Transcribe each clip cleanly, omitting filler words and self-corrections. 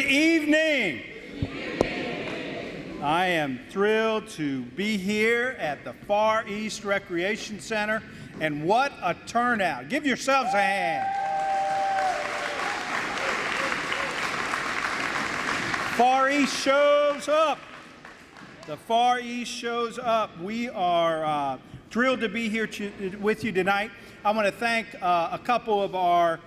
evening. I am thrilled to be here at the Far East Recreation Center, and what a turnout. Give yourselves a hand. Far East shows up. The Far East shows up. We are thrilled to be here with you tonight. I want to thank a couple of our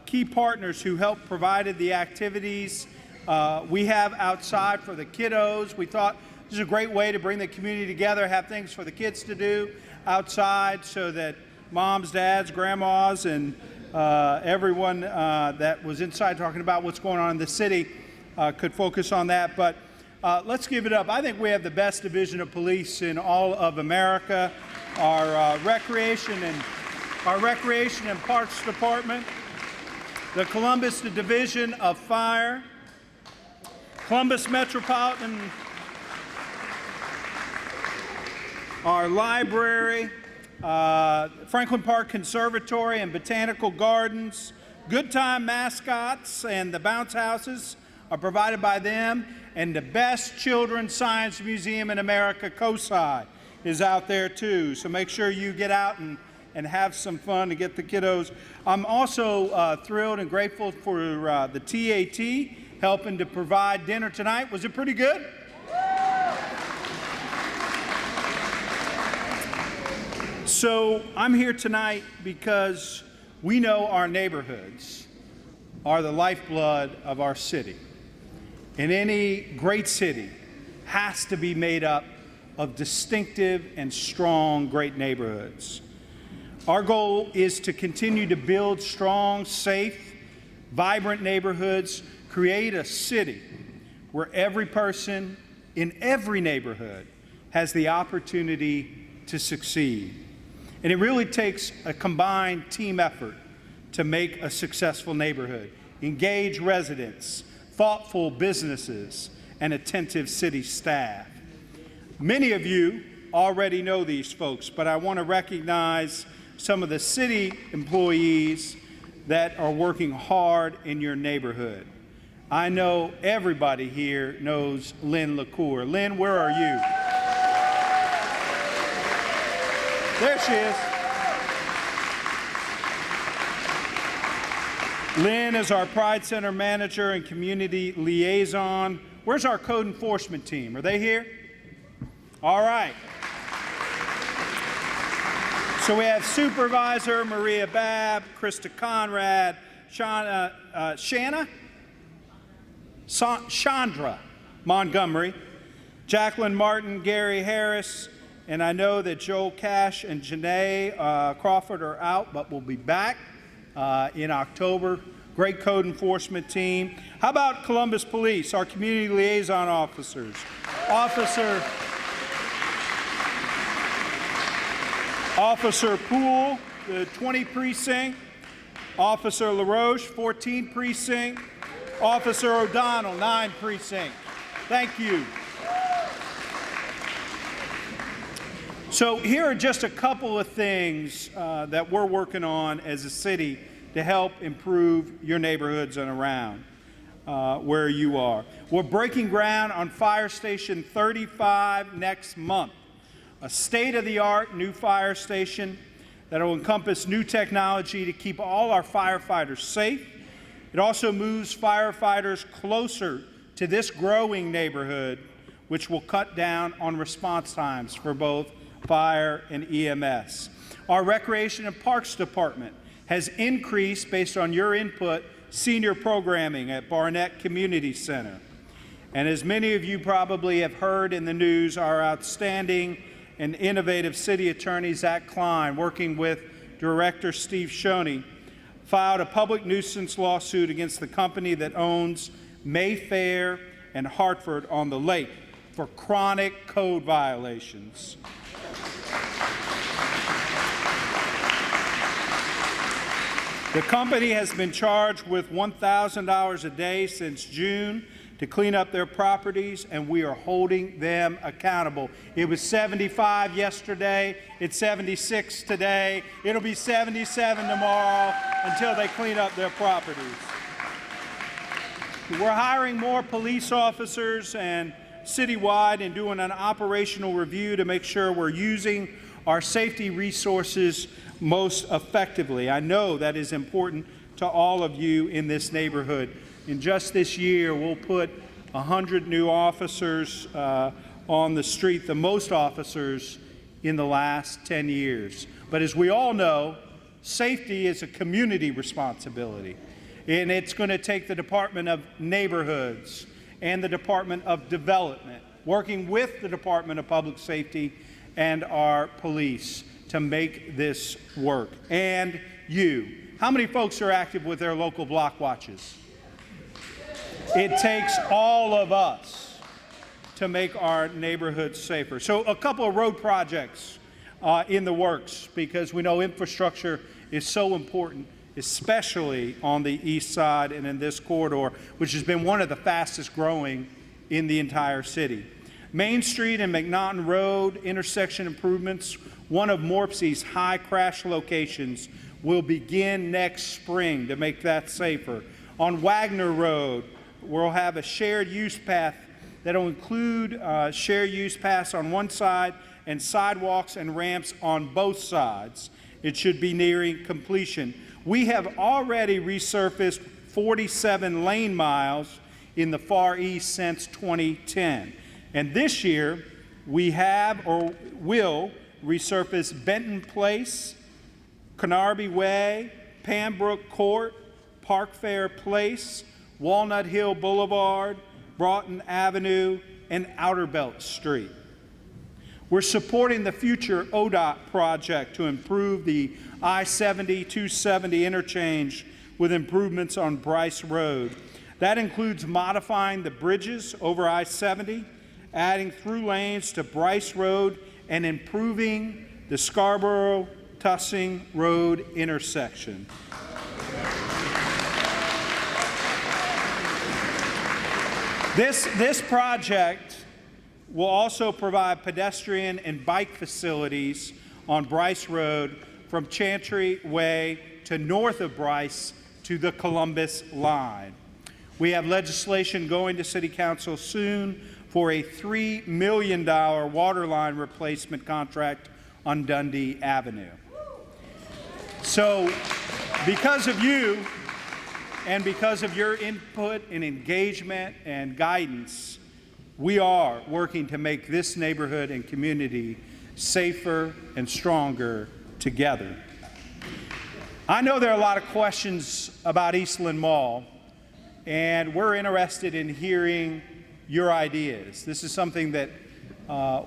key partners who helped provided the activities we have outside for the kiddos. We thought this is a great way to bring the community together, have things for the kids to do outside so that moms, dads, grandmas, and everyone that was inside talking about what's going on in the city could focus on that. But let's give it up. I think we have the best division of police in all of America. Our recreation and Parks Department, the Columbus Division of Fire, Columbus Metropolitan, our library, Franklin Park Conservatory and Botanical Gardens, Good Time mascots and the bounce houses are provided by them, and the best children's science museum in America, COSI, is out there too. So make sure you get out and have some fun to get the kiddos. I'm also thrilled and grateful for the TAT helping to provide dinner tonight. Was it pretty good? So I'm here tonight because we know our neighborhoods are the lifeblood of our city. And any great city has to be made up of distinctive and strong, great neighborhoods. Our goal is to continue to build strong, safe, vibrant neighborhoods, create a city where every person in every neighborhood has the opportunity to succeed. And it really takes a combined team effort to make a successful neighborhood. Engage residents, thoughtful businesses, and attentive city staff. Many of you already know these folks, but I want to recognize some of the city employees that are working hard in your neighborhood. I know everybody here knows Lynn LaCour. Lynn, where are you? There she is. Lynn is our Pride Center manager and community liaison. Where's our code enforcement team? Are they here? All right. So we have Supervisor Maria Babb, Krista Conrad, Chandra Montgomery, Jacqueline Martin, Gary Harris, and I know that Joel Cash and Janae Crawford are out, but we'll be back in October. Great code enforcement team. How about Columbus Police, our community liaison officers? Officer Poole, the 20 precinct. Officer LaRoche, 14 precinct. Officer O'Donnell, 9 precinct. Thank you. So here are just a couple of things that we're working on as a city to help improve your neighborhoods and around where you are. We're breaking ground on Fire Station 35 next month, a state-of-the-art new fire station that will encompass new technology to keep all our firefighters safe. It also moves firefighters closer to this growing neighborhood, which will cut down on response times for both fire and EMS. Our Recreation and Parks Department has increased, based on your input, senior programming at Barnett Community Center. And as many of you probably have heard in the news, our outstanding and innovative city attorney, Zach Klein, working with Director Steve Shoney, filed a public nuisance lawsuit against the company that owns Mayfair and Hartford on the Lake for chronic code violations. The company has been charged with $1,000 a day since June to clean up their properties, and we are holding them accountable. It was 75 yesterday, it's 76 today, it'll be 77 tomorrow until they clean up their properties. We're hiring more police officers and citywide and doing an operational review to make sure we're using our safety resources most effectively. I know that is important to all of you in this neighborhood. In just this year, we'll put 100 new officers on the street, the most officers in the last 10 years. But as we all know, safety is a community responsibility. And it's going to take the Department of Neighborhoods and the Department of Development, working with the Department of Public Safety and our police to make this work. And you. How many folks are active with their local block watches? It takes all of us to make our neighborhoods safer. So a couple of road projects in the works, because we know infrastructure is so important, especially on the east side and in this corridor, which has been one of the fastest growing in the entire city. Main Street and McNaughton Road intersection improvements, one of Morpsey's high crash locations, will begin next spring to make that safer. On Wagner Road, we'll have a shared use path that will include shared use paths on one side and sidewalks and ramps on both sides. It should be nearing completion. We have already resurfaced 47 lane miles in the Far East since 2010. And this year, we have or will resurface Benton Place, Carnarby Way, Pembroke Court, Park Fair Place, Walnut Hill Boulevard, Broughton Avenue, and Outer Belt Street. We're supporting the future ODOT project to improve the I-70-270 interchange with improvements on Bryce Road. That includes modifying the bridges over I-70, adding through lanes to Bryce Road, and improving the Scarborough-Tussing Road intersection. This project will also provide pedestrian and bike facilities on Bryce Road from Chantry Way to north of Bryce to the Columbus line. We have legislation going to City Council soon for a $3 million water line replacement contract on Dundee Avenue. So, because of you and because of your input and engagement and guidance, we are working to make this neighborhood and community safer and stronger together. I know there are a lot of questions about Eastland Mall, and we're interested in hearing your ideas. This is something that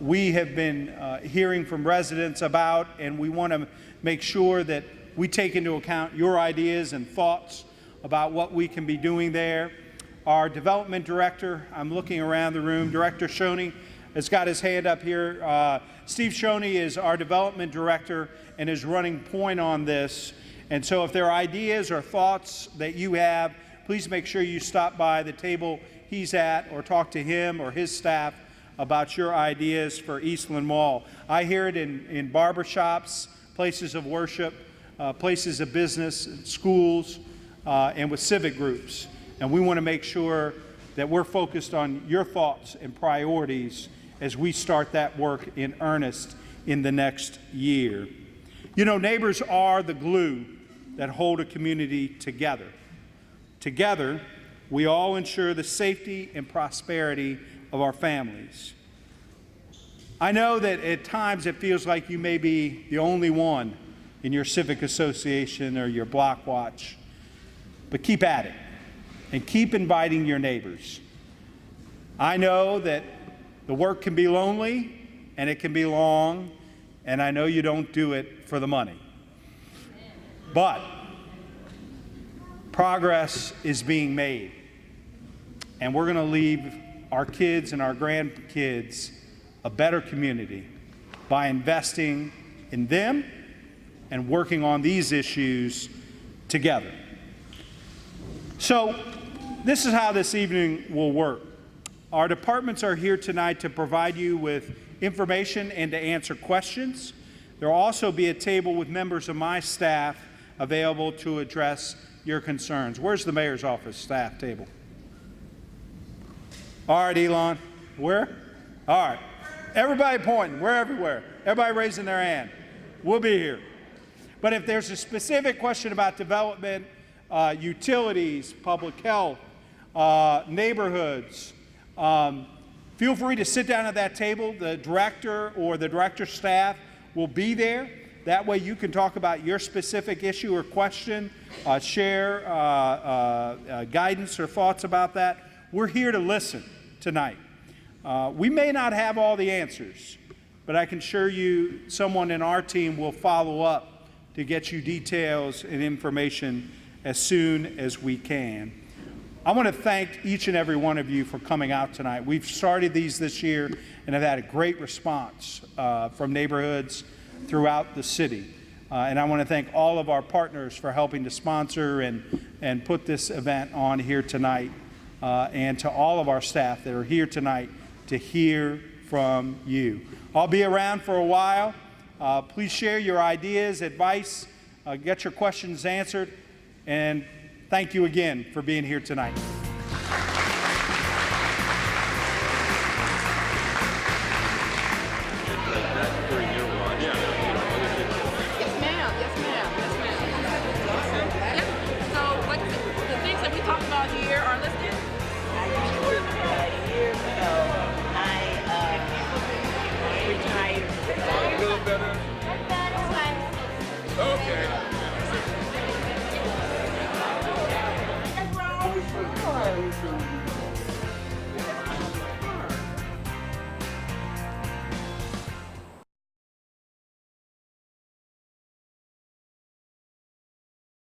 we have been hearing from residents about, and we want to make sure that we take into account your ideas and thoughts about what we can be doing there. Our development director, I'm looking around the room, Director Shoney has got his hand up here. Steve Shoney is our development director and is running point on this. And so if there are ideas or thoughts that you have, please make sure you stop by the table he's at or talk to him or his staff about your ideas for Eastland Mall. I hear it in barbershops, places of worship, places of business, schools, and with civic groups. And we want to make sure that we're focused on your thoughts and priorities as we start that work in earnest in the next year. You know, neighbors are the glue that hold a community together. Together, we all ensure the safety and prosperity of our families. I know that at times it feels like you may be the only one in your civic association or your block watch, but keep at it. And keep inviting your neighbors. I know that the work can be lonely and it can be long, and I know you don't do it for the money. But progress is being made, and we're going to leave our kids and our grandkids a better community by investing in them and working on these issues together. So, this is how this evening will work. Our departments are here tonight to provide you with information and to answer questions. There will also be a table with members of my staff available to address your concerns. Where's the mayor's office staff table? All right, Elon. Where? All right. Everybody pointing. We're everywhere. Everybody raising their hand. We'll be here. But if there's a specific question about development, utilities, public health, neighborhoods, feel free to sit down at that table. The director or the director's staff will be there. That way you can talk about your specific issue or question, share guidance or thoughts about that. We're here to listen tonight. We may not have all the answers, but I can assure you someone in our team will follow up to get you details and information as soon as we can. I want to thank each and every one of you for coming out tonight. We've started these this year and have had a great response from neighborhoods throughout the city. And I want to thank all of our partners for helping to sponsor and put this event on here tonight, and to all of our staff that are here tonight to hear from you. I'll be around for a while. Please share your ideas, advice, get your questions answered, and thank you again for being here tonight.